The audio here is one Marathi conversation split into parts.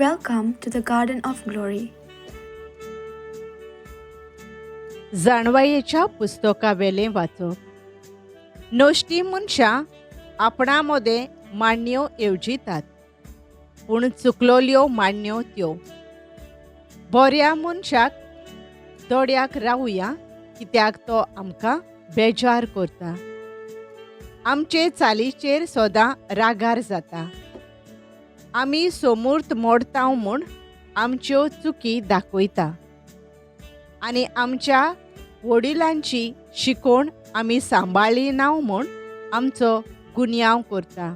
Welcome to the Garden of Glory. जाणवायेच्या पुस्तकावेले वाचप. नोश्टी मनशां आपणामध्ये मांडण्यो येवजितात, पूण चुकलोल्यो मांडण्यो त्यो. बऱ्या मनशाक दोड्याक रावुया, कित्याक तो आमकां बेजार करता. आमचे चालीचेर सदां रागार जाता. आमी समूर्त मोडतांव म्हूण आमच्यो चुकी दाखयता आनी आमच्या वडिलांची शिकोण आमी सांबाळ्ळी नाव म्हूण आमचो गुन्यांव करता.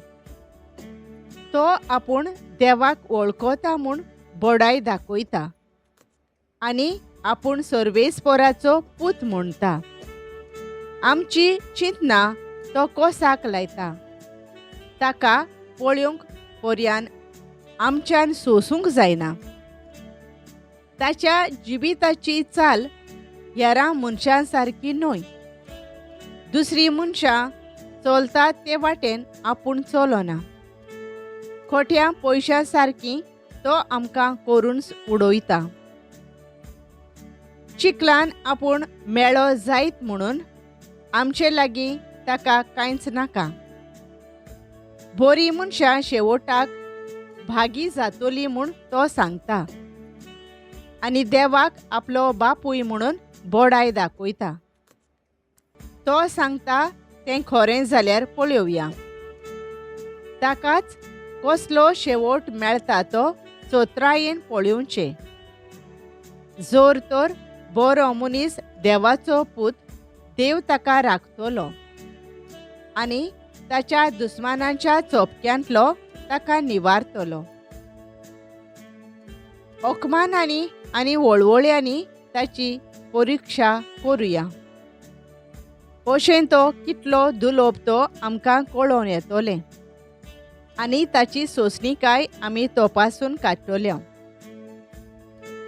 तो आपूण देवाक वळखता म्हूण बडाय दाखयता आनी आपूण सर्वेस्पराचो पूत म्हणटा. आमची चिंतना तो कोसाक लायता. ताका पळोवंक पर्यान आमच्यान सोसूंक जायना. ताच्या जिबिताची चाल हेरां मनशां सारकी न्हय. दुसरी मनशां चलतात ते वाटेन आपूण चलोना. खोट्या पयशां सारकी तो आमकां करून उडयता. चिखलान आपूण मेळो जायत म्हणून आमचे लागीं ताका कांयच नाका. बरी मनशां शेवटाक भागी जातली म्हूण तो सांगता आनी देवाक आपलो बापूय म्हणून बडाय दाखयता. तो सांगता तें खरें जाल्यार पळोवया. ताकाच कसलो शेवट मेळटा तो चोत्रायेन पळोवचें. जोर तर बरो मनीस देवाचो पूत देव ताका राखतलो आनी ताच्या दुस्मानांच्या चोपक्यांतलो ताका निवारतलो. ओकमानांनी आनी वळवळ्यांनी ताची परिक्षा करुया. अशें तो कितलो दुलोप तो आमकां कळोवन येतोलें आनी ताची सोंसणीकाय आमी तपासून काडटल्यो.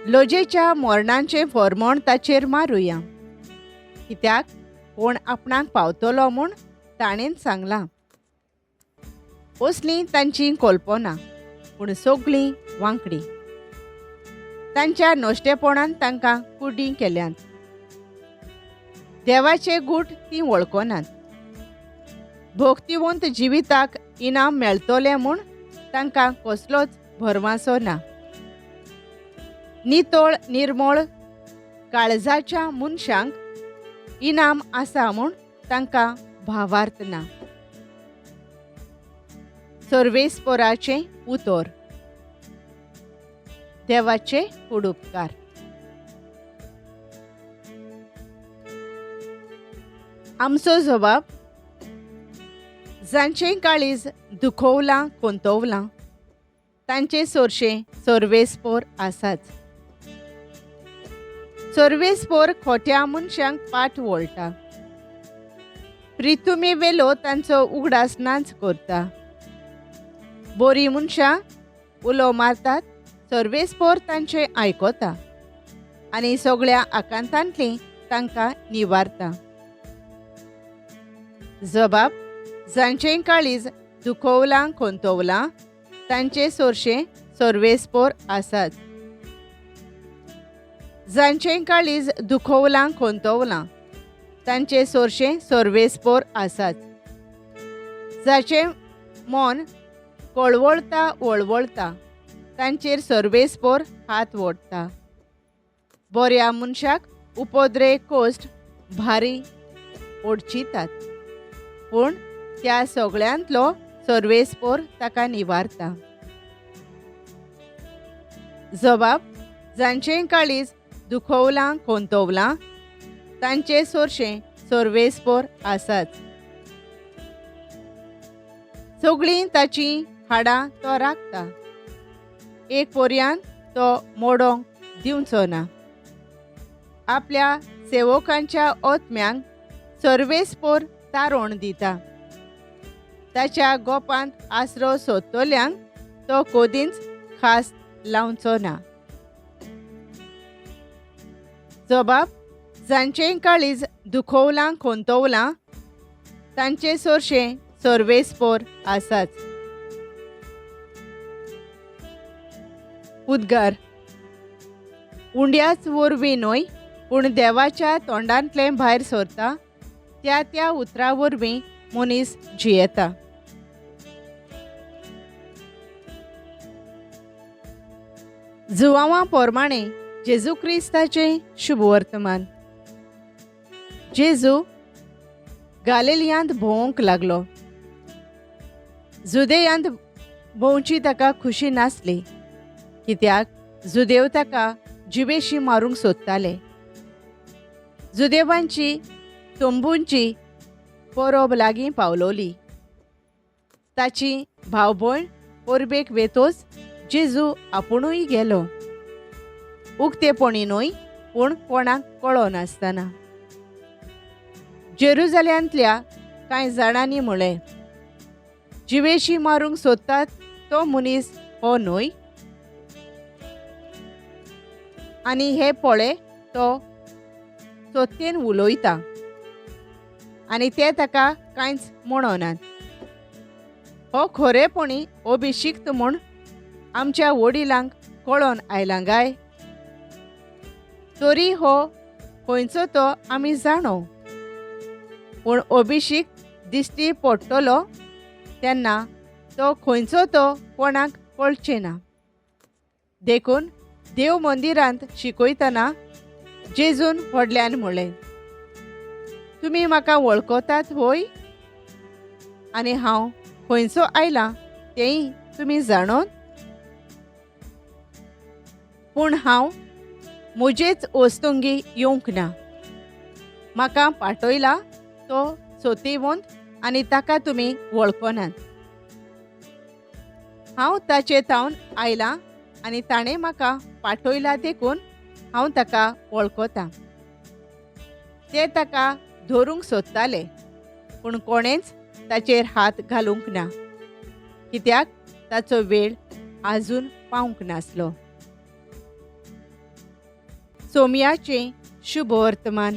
लोजेच्या मोरणांचें फर्मोण ताचेर मारुया, कित्याक कोण आपणाक पावतलो म्हूण ताणें सांगलां. असलीं तांचीं कल्पना, पूण सगळीं वांकडी. तांच्या नश्टेपणान तांकां कुडी केल्यांत. देवाचे गूट तीं वळखनात. भोक्तिवंत जिविताक इनाम मेळटलें म्हूण तांकां कसलोच भरवंसो ना. नितळ निर्मळ काळजाच्या मनशांक इनाम आसा म्हूण तांकां भावार्थ ना. सर्वेस्पराचें उतर. देवाचे कुडुपकार. आमचो जबाब. जांचें काळीज दुखोवलां कोंतवलां, तांचे सोरशें सर्वेस्पर आसाच. सर्वेस्पर खोट्या मनशांक पाट वळटा. प्रितुमे वेलो तांचो उगडास नाच करता. बरी मनशां उलो मारतात, सर्वेस्पर तांचें आयकता आनी सगळ्या आकांतांतलीं तांकां निवारता. जबाब. जांचें काळीज दुखोवलां कोंतवलां, तांचे सोरशें सर्वेस्पर आसाच. जांचें काळीज दुखोवलां कोंतवलां, तांचे सोरशें सर्वेस्पर आसाच. जाचें मोन कळवळता वळवळता, तांचेर सर्वेस्पर हात ओडटा. बऱ्या मनशाक उपद्रे कोश्ट भारी ओडचितात, पूण त्या सगळ्यांतलो सर्वेस्पर ताका निवारता. जबाब. जांचें काळीज दुखोवलां कोंतवलां, तांचे सोरशें सर्वेस्पर आसाच. सगळीं ताचीं हाडां तो राखता. एक पर्यान तो मोडोंक दिवचो ना. आपल्या सेवकांच्या ओतम्यांक सर्वेस्पर तारोण दिता. ताच्या गोपांत आसरो सोदतल्यांक तो कदींच खास लावचो ना. जबाब. जांचें काळीज दुखोवलां कोंतवलां, तांचे सोरशें सर्वेस्पर आसाच. उद्गार. उंड्याच वरवीं न्हय पूण देवाच्या तोंडांतलें भायर सरता त्या उतरा वरवीं मनीस जियेता. जुवांवा पोरमाणे जेजू क्रिस्ताचें शुभ वर्तमान. जेजू गालिलियांत भोंवंक लागलो. जुदेयांत भोंवची ताका खुशी नासली, कित्याक जुदेव ताका जिवेशी मारूंक सोदताले. जुदेवांची तोंबूंची परब लागीं पावलोली. ताची भाव भयण परबेक वेतोच जेजू आपुणूय गेलो. उक्तेपणी न्हय पूण कोणाक कळो नासतना. जेरुजाल्यांतल्या कांय जाणांनी म्हळें, जिवेशी मारूंक सोदतात तो मनीस हो न्हय. आनी हे पळय, तो सोत्येन उलोयता आनी ते ताका कांयच म्हणनात. हो खरेपणी अभिशिक्त म्हूण आमच्या वडिलांक कळोन आयला काय? तरी हो खंयचो तो आमी जाणो. पूण अभिशिक्त दिश्टी पडटलो तेन्ना तो खंयचो तो कोणाक कळचें ना. देखून देव मंदिरांत शिकयतना जेजून व्हडल्यान म्हळें, तुमी म्हाका वळखतात होय, आनी हांव खंयचो आयलां तेंय तुमी जाणोन. पूण हांव म्हजेच वस्तुंगी येवंक ना. म्हाका पाठयला तो सोतेवंत आनी ताका तुमी वळखनात. हांव ताचे तावन आयलां आनी ताणें म्हाका पाठयला देखून हांव ताका वळखतां. ते ताका धरूंक सोदताले पूण कोणेंच ताचेर हात घालूंक ना, कित्याक ताचो वेळ आजून पावंक नासलो. सोमयाचें शुभ वर्तमान.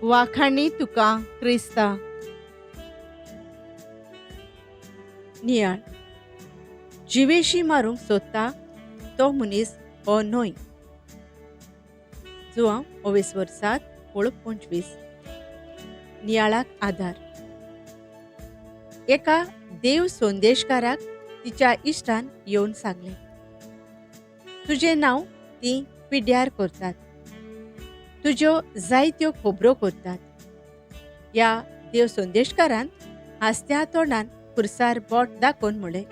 वाखाणी तुका क्रिस्ता. नियाळ. जिवेशी मारूंक सोदता तो मनीस हो न्हय. जुवांव 22:7-25. नियाळाक आधार. एका देव संदेशकाराक तिच्या इश्टान येवन सांगलें, तुजें नांव ती पिड्ड्यार करतात, तुज्यो जायत्यो खबरो करतात. ह्या देव संदेशकारान हांसत्या तोंडान खुर्सार बोट दाखोवन म्हळें,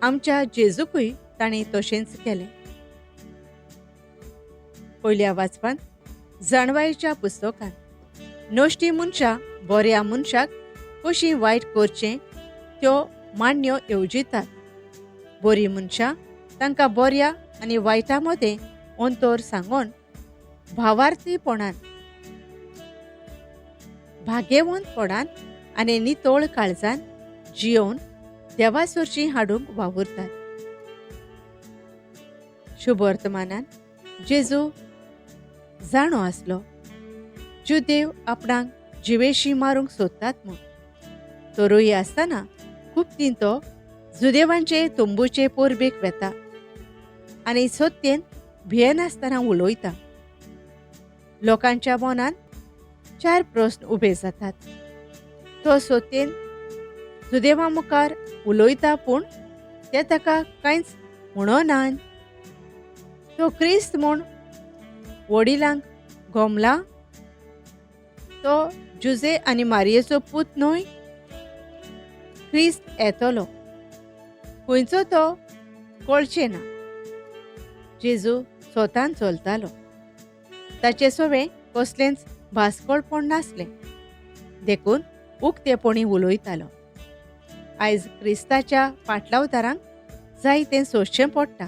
आमच्या जेजूकूय ताणें तशेंच केलें. पयल्या वाचपांत जाणवायेच्या पुस्तकांत नश्टी मनशां बऱ्या मनशाक कशीं वायट करचें त्यो मांडण्यो येवजितात. बरीं मनशां तांकां बऱ्या आनी वायटा मदें अंतर सांगून भावार्थीपणान, भाग्यवंतपणान आनी नितळ काळजान जियोवन देवासरशीं हाडूंक वावुरतात. शुभ वर्तमानान जेजू जाणो आसलो जुदेव आपणाक जिवेशी मारूंक सोदतात म्हूण. तरूय आसतना खूब तो जुदेवांचे तोंबूचे परबेक वेता आनी सोत्येन भियेनासतना उलोयता. लोकांच्या मनान 4 प्रस्न उबे जातात. तो सोत्येन जुदेवा मुखार उलोयता पूण ते ताका कांयच म्हणनात. तो क्रिस्त म्हूण वडिलांक गोमला. तो जुजे आनी मारयेचो पूत न्हय. क्रिस्त येतलो, खंयचो तो कळचें ना. जेजू स्वतान चलतालो. ताचे सोवे कसलेंच भासकळपण नासलें, देखून उक्तेपणी उलोयतालो. आयज क्रिस्ताच्या पाटलावतारांक जायतें सोंसचें पडटा.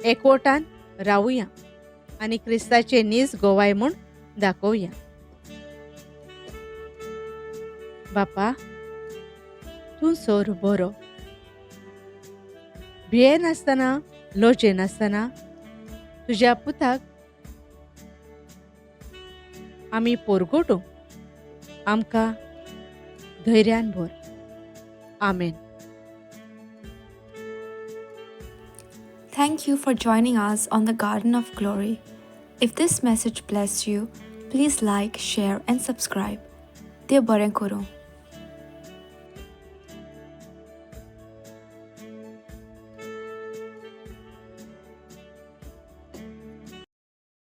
एकवटान रावुया आनी क्रिस्ताचे नीज गोवाय म्हूण दाखोवया. बापा, तूं सोर बरो. भियेनासतना लोचेनासतना तुज्या पुताक आमी पोरगोटू. आमकां धैर्यान भर. आमेन. Thank you for joining us on the Garden of Glory. If this message blessed you, please like, share, and subscribe. देव बरें करूं.